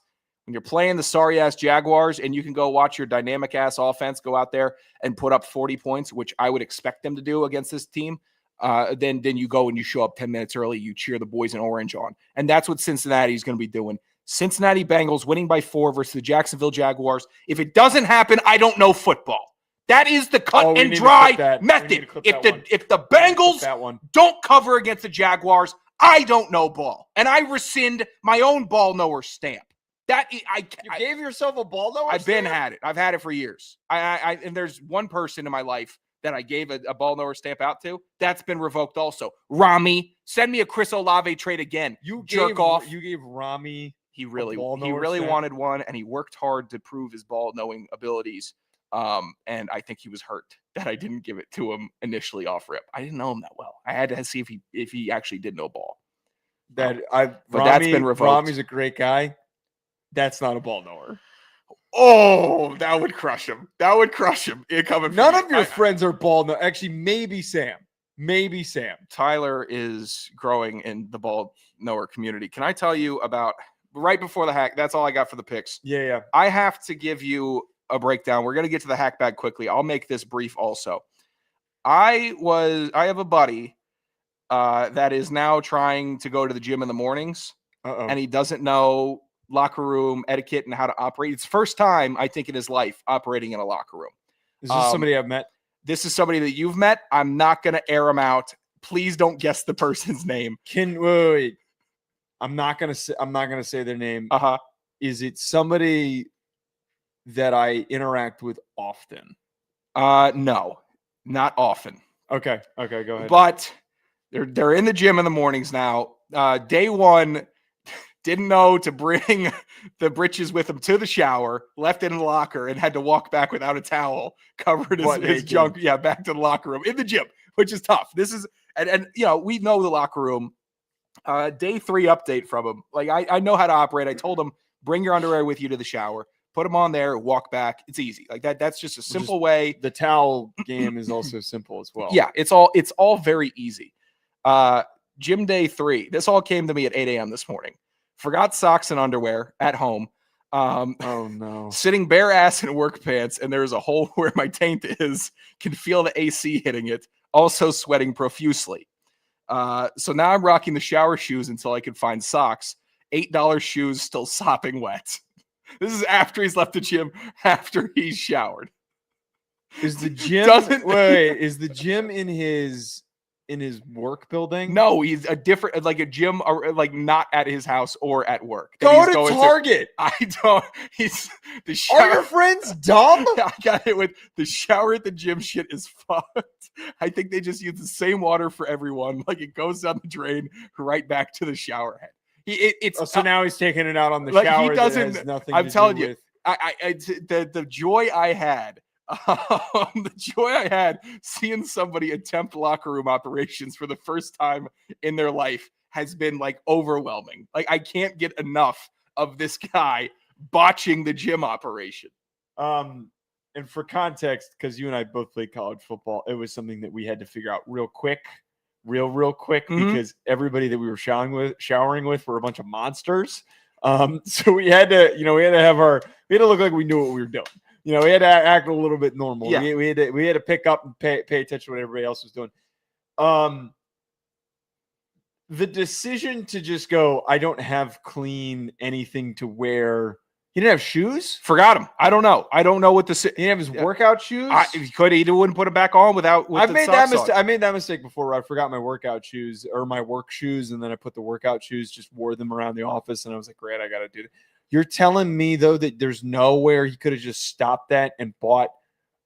when you're playing the sorry-ass Jaguars and you can go watch your dynamic-ass offense go out there and put up 40 points, which I would expect them to do against this team, then you go and you show up 10 minutes early, you cheer the boys in orange on. And that's what Cincinnati's going to be doing. Cincinnati Bengals winning by 4 versus the Jacksonville Jaguars. If it doesn't happen, I don't know football. That is the cut and dry method. If the Bengals don't cover against the Jaguars, I don't know ball. And I rescind my own ball knower stamp. You gave yourself a ball knower I've stamp? had it. I've had it for years. And there's one person in my life that I gave a ball knower stamp out to. That's been revoked also. Rami, send me a Chris Olave trade again. You jerk off. You gave Rami He really wanted one, and he worked hard to prove his ball knowing abilities. And I think he was hurt that I didn't give it to him initially off rip. I didn't know him that well. I had to see if he actually did know ball. That's been revoked. Rami's a great guy. That's not a ball knower. Oh, that would crush him. None of your friends are ball knower. Actually, maybe Sam. Tyler is growing in the ball knower community. Can I tell you about right before the hack? That's all I got for the picks. Yeah. I have to give you a breakdown. We're going to get to the hack bag quickly. I'll make this brief also. I have a buddy that is now trying to go to the gym in the mornings, and he doesn't know locker room etiquette and how to operate. It's first time, I think, in his life operating in a locker room. Is this somebody I've met? This is somebody that you've met. I'm not going to air him out. Please don't guess the person's name. Wait. I'm not going to say their name. Is it somebody that I interact with often? No, not often. Okay, go ahead. But they're in the gym in the mornings now. Day one, didn't know to bring the britches with him to the shower, left it in the locker, and had to walk back without a towel, covered his junk. Yeah, back to the locker room in the gym, which is tough. This is and we know the locker room. Day 3 update from him. Like I know how to operate. I told him, bring your underwear with you to the shower, put them on there, walk back. It's easy. Like that. That's just a simple way. The towel game is also simple as well. Yeah, it's all very easy. Gym day 3. This all came to me at 8 a.m. this morning. Forgot socks and underwear at home. Oh no. Sitting bare ass in work pants, and there's a hole where my taint is. Can feel the AC hitting it. Also sweating profusely. So now I'm rocking the shower shoes until I can find socks. $8 shoes still sopping wet. This is after he's left the gym, after he's showered. Is the gym is the gym in his work building? No, he's a different, like a gym, or like not at his house or at work. Go to Target. I don't. He's the shower. Are your friends dumb? I got it with the shower at the gym. Shit is fucked. I think they just use the same water for everyone. Like it goes down the drain right back to the shower head. So now he's taking it out on the like shower. He doesn't. That has nothing I'm to telling do you, with... the joy I had. The joy I had seeing somebody attempt locker room operations for the first time in their life has been like overwhelming. Like I can't get enough of this guy botching the gym operation. And for context, because you and I both played college football, it was something that we had to figure out real quick, because everybody that we were showering with were a bunch of monsters. So we had to look like we knew what we were doing. We had to act a little bit normal. Yeah. We had to pick up and pay attention to what everybody else was doing. the decision to just go, I don't have clean anything to wear. He didn't have shoes? Forgot him. I don't know. I don't know what He didn't have his workout shoes? He could. He wouldn't put them back on without. I've made that mistake. I made that mistake before. Where I forgot my workout shoes or my work shoes, and then I put the workout shoes, just wore them around the office, and I was like, great, I got to do that. You're telling me, though, that there's nowhere he could have just stopped that and bought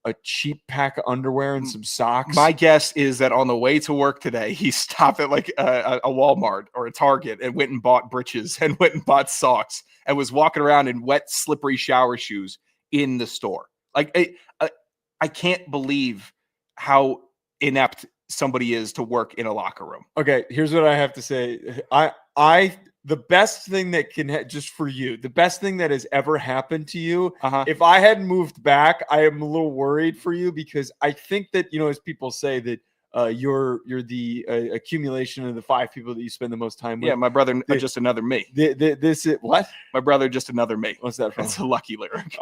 a cheap pack of underwear and some socks? My guess is that on the way to work today, he stopped at like a Walmart or a Target and went and bought breeches and went and bought socks and was walking around in wet, slippery shower shoes in the store. Like, I can't believe how inept somebody is to work in a locker room. Okay, here's what I have to say. The best thing that can just for you, the best thing that has ever happened to you. If I hadn't moved back, I am a little worried for you because I think that, as people say that you're the accumulation of the 5 people that you spend the most time with. Yeah, my brother, just another me. This is what? My brother, just another me. What's that from? It's a Lucky lyric,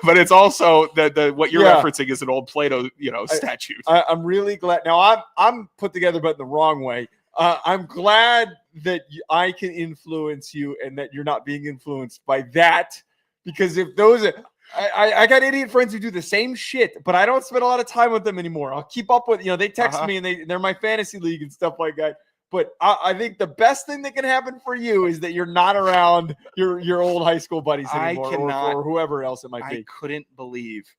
but it's also the what you're referencing is an old Plato, statute. I'm really glad. Now I'm put together, but in the wrong way. I'm glad that I can influence you and that you're not being influenced by that, because if those I got idiot friends who do the same shit, but I don't spend a lot of time with them anymore. I'll keep up with, they text me and they're my fantasy league and stuff like that. But I think the best thing that can happen for you is that you're not around your old high school buddies anymore, or whoever else it might be. I couldn't believe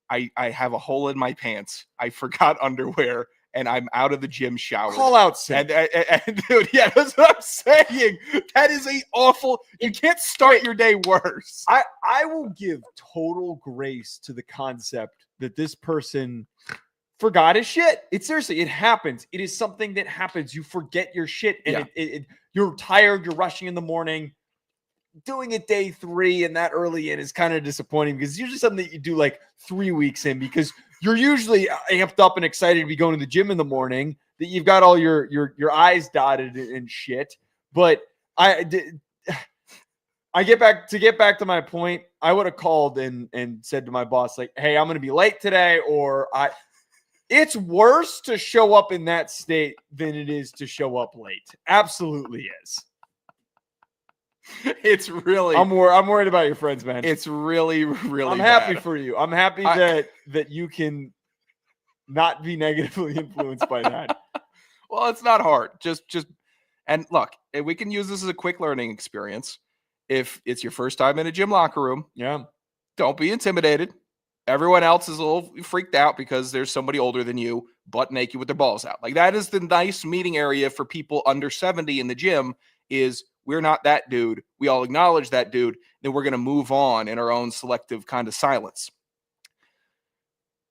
I have a hole in my pants. I forgot underwear. And I'm out of the gym shower. Call out sick. And dude, yeah, that's what I'm saying. That is awful. You can't start your day worse. I will give total grace to the concept that this person forgot his shit. It happens. It is something that happens. You forget your shit, and you're tired. You're rushing in the morning. Doing it day 3 and that early in is kind of disappointing because it's usually something that you do like 3 weeks in, because you're usually amped up and excited to be going to the gym in the morning, that you've got all your I's dotted and shit. But I get back to my point. I would have called and said to my boss, like, hey, I'm going to be late today, it's worse to show up in that state than it is to show up late. Absolutely is. It's really. I'm worried about your friends, man. It's really, really. I'm happy for you. I'm happy that you can not be negatively influenced by that. Well, it's not hard. Just and look, we can use this as a quick learning experience. If it's your first time in a gym locker room, don't be intimidated. Everyone else is a little freaked out because there's somebody older than you, butt naked with their balls out. Like, that is the nice meeting area for people under 70 in the gym. Is we're not that dude. We all acknowledge that dude. Then we're going to move on in our own selective kind of silence.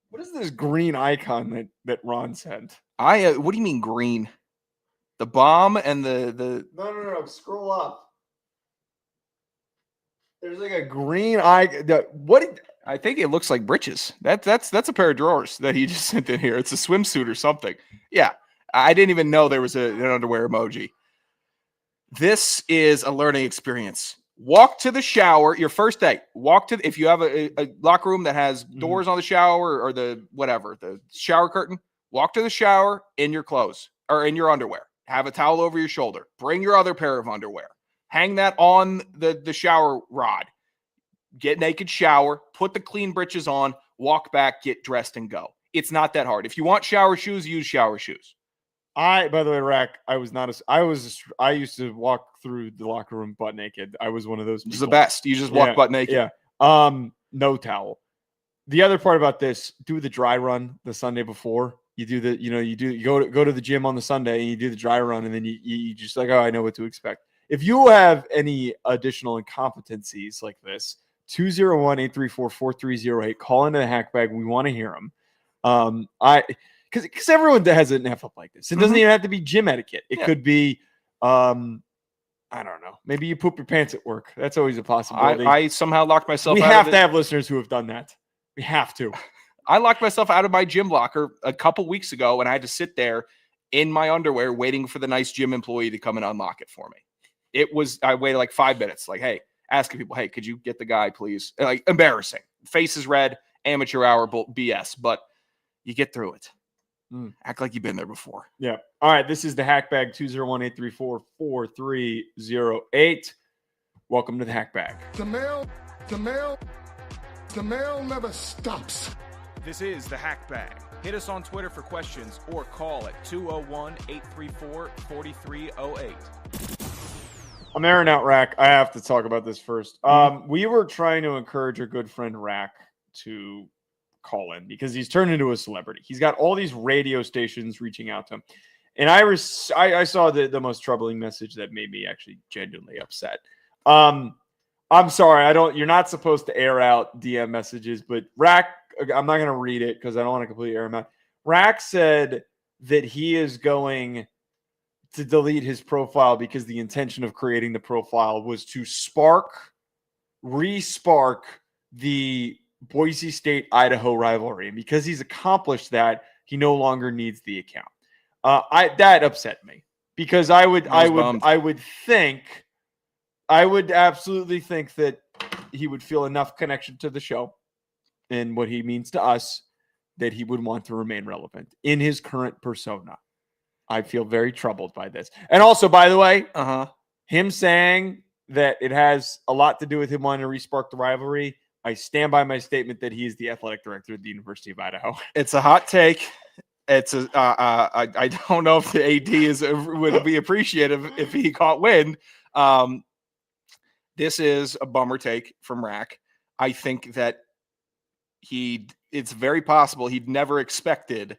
What is this green icon that Ron sent? What do you mean green? The bomb and the. No. Scroll up. There's like a green icon. I think it looks like britches. That's a pair of drawers that he just sent in here. It's a swimsuit or something. Yeah, I didn't even know there was an underwear emoji. This is a learning experience. Walk to the shower your first day. If you have a locker room that has doors on the shower or the shower curtain, walk to the shower in your clothes or in your underwear. Have a towel over your shoulder. Bring your other pair of underwear. Hang that on the shower rod. Get naked, shower, put the clean britches on, walk back, get dressed, and go. It's not that hard. If you want shower shoes, use shower shoes. By the way, Rack, I used to walk through the locker room butt naked. I was one of those people. It's the best. You just walk butt naked. Yeah. No towel. The other part about this, do the dry run the Sunday before. You do you go to the gym on the Sunday and you do the dry run, and then you just like, oh, I know what to expect. If you have any additional incompetencies like this, 201-834-4308, call into the hack bag. We want to hear them. Because everyone has an F up like this. It doesn't even have to be gym etiquette. It could be, I don't know. Maybe you poop your pants at work. That's always a possibility. I somehow locked myself out. We have to have listeners who have done that. We have to. I locked myself out of my gym locker a couple weeks ago, and I had to sit there in my underwear waiting for the nice gym employee to come and unlock it for me. I waited like 5 minutes. Like, hey, asking people, hey, could you get the guy, please? Like, embarrassing. Face is red, amateur hour BS, but you get through it. Act like you've been there before. Yeah. All right. This is the Hackbag 201-834-4308. Welcome to the Hackbag. The mail never stops. This is the Hackbag. Hit us on Twitter for questions or call at 201-834-4308. I'm airing out Rack. I have to talk about this first. We were trying to encourage our good friend Rack to call in because he's turned into a celebrity. He's got all these radio stations reaching out to him. And I saw the most troubling message that made me actually genuinely upset. I'm sorry. You're not supposed to air out DM messages, but Rack, I'm not going to read it because I don't want to completely air him out. Rack said that he is going to delete his profile because the intention of creating the profile was to re-spark the Boise State-Idaho rivalry. And because he's accomplished that, he no longer needs the account. That upset me because I would absolutely think that he would feel enough connection to the show and what he means to us that he would want to remain relevant in his current persona. I feel very troubled by this. And also, by the way, him saying that it has a lot to do with him wanting to re-spark the rivalry, I stand by my statement that he is the athletic director of the University of Idaho. It's a hot take. It's I don't know if the AD would be appreciative if he caught wind. This is a bummer take from Rack. I think that it's very possible he'd never expected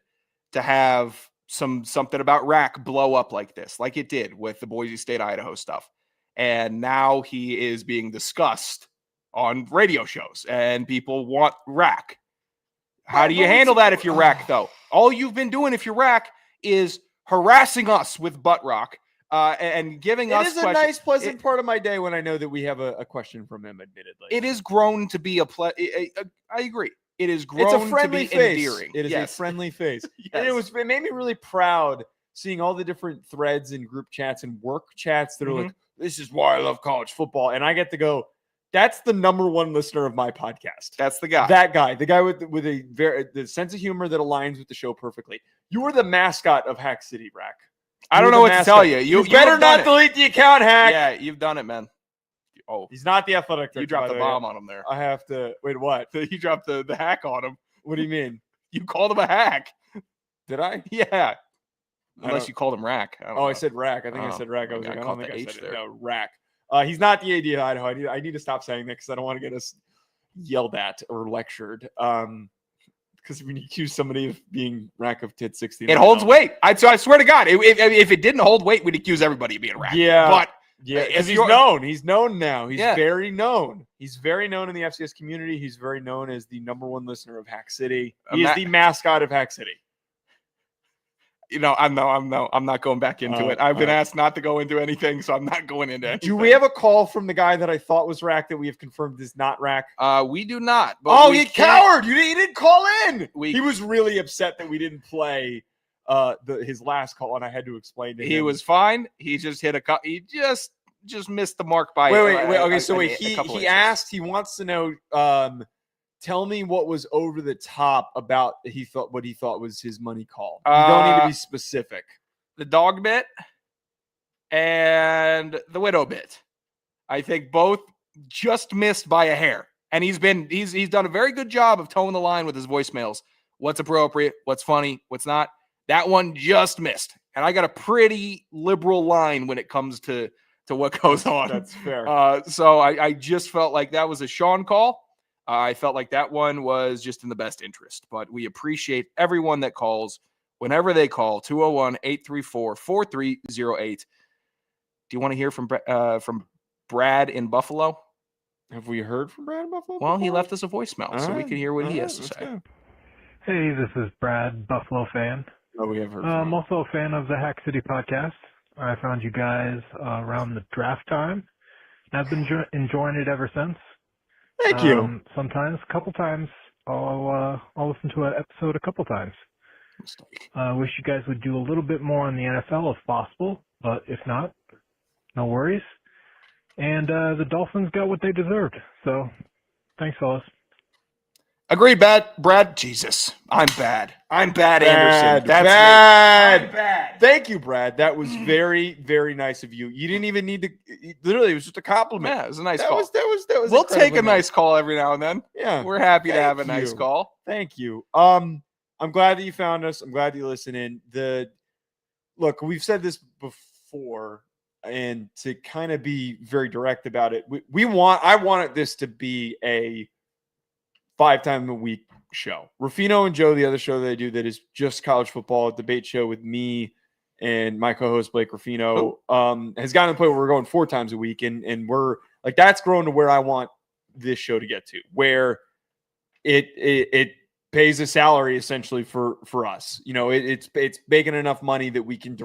to have something about Rack blow up like this, like it did with the Boise State Idaho stuff. And now he is being discussed on radio shows and people want Rack. How do you handle that if you're Rack, though? All you've been doing if you're Rack is harassing us with butt rock and giving us questions. It is a nice, pleasant part of my day when I know that we have a question from him, admittedly. It is grown to be I agree. It is grown it's a friendly to be face. endearing. It is a friendly face. Yes. And it made me really proud seeing all the different threads and group chats and work chats that are like, this is why I love college football. And I get to go, that's the number one listener of my podcast. That's the guy. That guy. The guy with the sense of humor that aligns with the show perfectly. You are the mascot of Hack City, Rack. I don't know what to tell you. You better not delete the account, Hack. Yeah, you've done it, man. Oh, he's not the athletic director. You dropped the bomb on him there. I have to wait. What? You dropped the hack on him. What do you mean? You called him a hack. Did I? Yeah. Unless you called him Rack. I said Rack. I think I said Rack. I was like, I don't think I said there. it. No, Rack. He's not the AD of Idaho. I need to stop saying that because I don't want to get us yelled at or lectured. Because when you accuse somebody of being Rack of Tit 60, it holds weight. I swear to God, if it didn't hold weight, we'd accuse everybody of being Rack. Yeah, but because he's known. He's known now. He's very known. He's very known in the FCS community. He's very known as the number one listener of Hack City. He is the mascot of Hack City. I'm not going back into it. I've been asked not to go into anything, so I'm not going into anything. Do we have a call from the guy that I thought was Rack that we have confirmed is not Rack? We do not. But you coward! You didn't call in. He was really upset that we didn't play his last call, and I had to explain to him. He was fine. He just hit he just missed the mark by. Wait. Okay, he asked. He wants to know. Tell me what was over the top about what he thought was his money call. You don't need to be specific. The dog bit and the widow bit. I think both just missed by a hair. And he's done a very good job of towing the line with his voicemails. What's appropriate, what's funny, what's not. That one just missed. And I got a pretty liberal line when it comes to what goes on. That's fair. So I just felt like that was a Sean call. I felt like that one was just in the best interest, but we appreciate everyone that calls whenever they call 201-834-4308. Do you want to hear from Brad in Buffalo? Have we heard from Brad in Buffalo? Well, he left us a voicemail, so we can hear what he has to say. Go. Hey, this is Brad, Buffalo fan. Oh, we have heard from I'm also a fan of the Hack City podcast. I found you guys around the draft time. I've been enjoying it ever since. Thank you. Sometimes, a couple times, I'll listen to an episode a couple times. I wish you guys would do a little bit more on the NFL if possible, but if not, no worries. And the Dolphins got what they deserved. So, thanks, fellas. Agreed, Brad. Jesus, I'm bad. Anderson. That's bad. me. I'm bad. Thank you, Brad. That was very, very nice of you. You didn't even need to. Literally, it was just a compliment. Yeah, it was a nice That call. was We'll take a incredibly nice call every now and then. Yeah, We're happy to Thank have a nice you. call. Thank you. I'm glad that you found us. I'm glad that you listen in. Look, we've said this before, and to kind of be very direct about it, I wanted this to be a 5 times a week show. Ruffino and Joe, the other show that I do that is just college football, debate show with me and my co-host Blake Ruffino, has gotten to the point where we're going 4 times a week, and we're like, that's grown to where I want this show to get to, where it pays a salary essentially for us. You know, it's making enough money that we can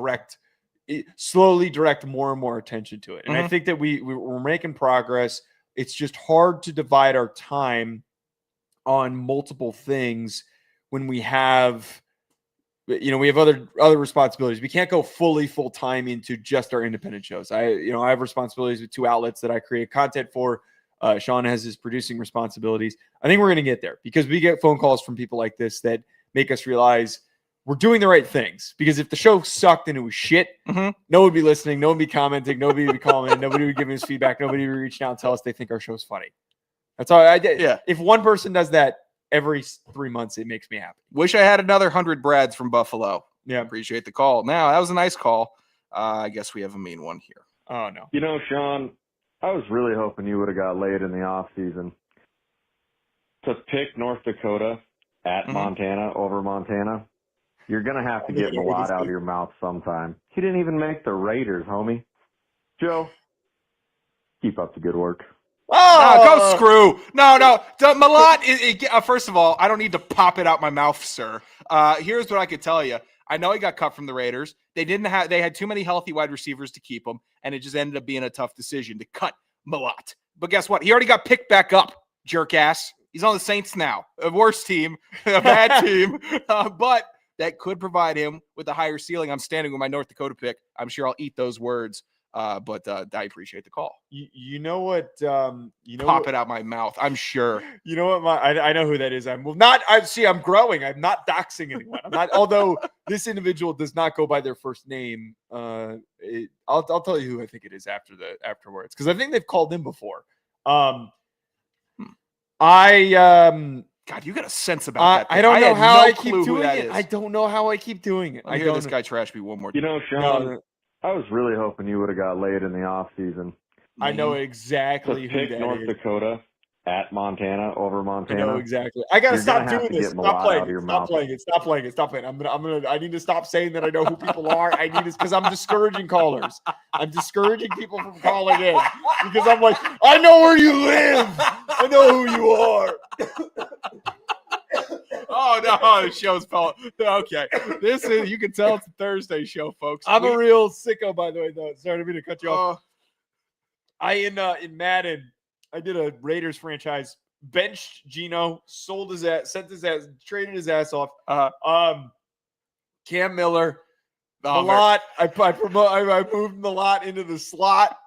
slowly direct more and more attention to it. And I think that we're making progress. It's just hard to divide our time on multiple things when we have other responsibilities. We can't go full time into just our independent shows. I have responsibilities with 2 outlets that I create content for. Sean has his producing responsibilities. I think we're going to get there because we get phone calls from people like this that make us realize we're doing the right things. Because if the show sucked and it was shit, no one would be listening, no one would be commenting, nobody would be calling, nobody would be giving us feedback, nobody would reach out and tell us they think our show's funny. That's all I did. Yeah. If one person does that every 3 months, it makes me happy. Wish I had another 100 Brads from Buffalo. Yeah. Appreciate the call. Now, that was a nice call. I guess we have a mean one here. Oh, no. You know, Sean, I was really hoping you would have got laid in the off season. To pick North Dakota at Montana over Montana, you're going to have to get Malott out of your mouth sometime. He didn't even make the Raiders, homie. Joe, keep up the good work. Go screw. No. Malott, first of all, I don't need to pop it out my mouth, sir. Here's what I could tell you. I know he got cut from the Raiders. They had too many healthy wide receivers to keep him, and it just ended up being a tough decision to cut Malott. But guess what? He already got picked back up, jerk ass. He's on the Saints now. A worse team, a bad team. But that could provide him with a higher ceiling. I'm standing with my North Dakota pick. I'm sure I'll eat those words. But I appreciate the call. You know what? Pop it out my mouth. I'm sure. You know what? I know who that is. I'm growing. I'm not doxing anyone. I'm not. Although this individual does not go by their first name. I'll tell you who I think it is afterwards because I think they've called him before. God, you got a sense about that. I don't know how I keep doing it. I don't know how I keep doing it. I hear this guy trash me one more time. You know, Sean, I was really hoping you would have got laid in the off season. I know exactly who that North is. Dakota at Montana over Montana. I know exactly. I gotta stop doing this. Stop playing it. Stop playing. I need to stop saying that I know who people are. I need this because I'm discouraging callers. I'm discouraging people from calling in because I'm like, I know where you live. I know who you are. Oh no, the show's fell. Okay, you can tell it's a Thursday show, folks. I'm a real sicko, by the way. Though, sorry to cut you off. In Madden, I did a Raiders franchise. Benched Geno, sold his ass, sent his ass, traded his ass off. Cam Miller, Malott. I moved Malott into the slot,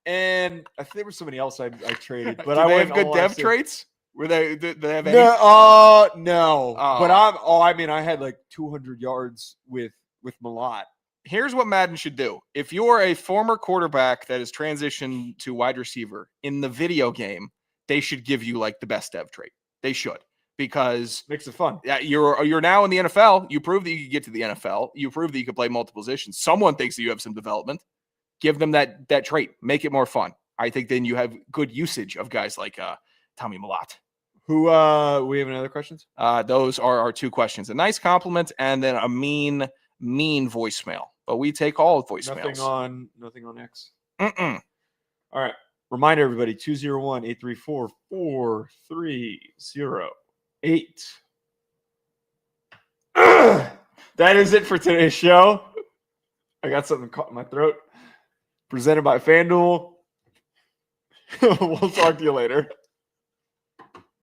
and I think there was somebody else I traded. But I have good dev traits. Were they? Did they have any? No. But I had like 200 yards with Malott. Here's what Madden should do. If you're a former quarterback that has transitioned to wide receiver in the video game, they should give you like the best dev trait. They should, because makes it fun. Yeah, you're now in the NFL. You proved that you could get to the NFL. You proved that you could play multiple positions. Someone thinks that you have some development. Give them that trait. Make it more fun. I think then you have good usage of guys like Tommy Malott. Who we have any other questions? Those are our 2 questions. A nice compliment and then a mean voicemail. But we take all voicemails. Nothing on X. All right. Reminder everybody, 201-834-4308. That is it for today's show. I got something caught in my throat. Presented by FanDuel. We'll talk to you later.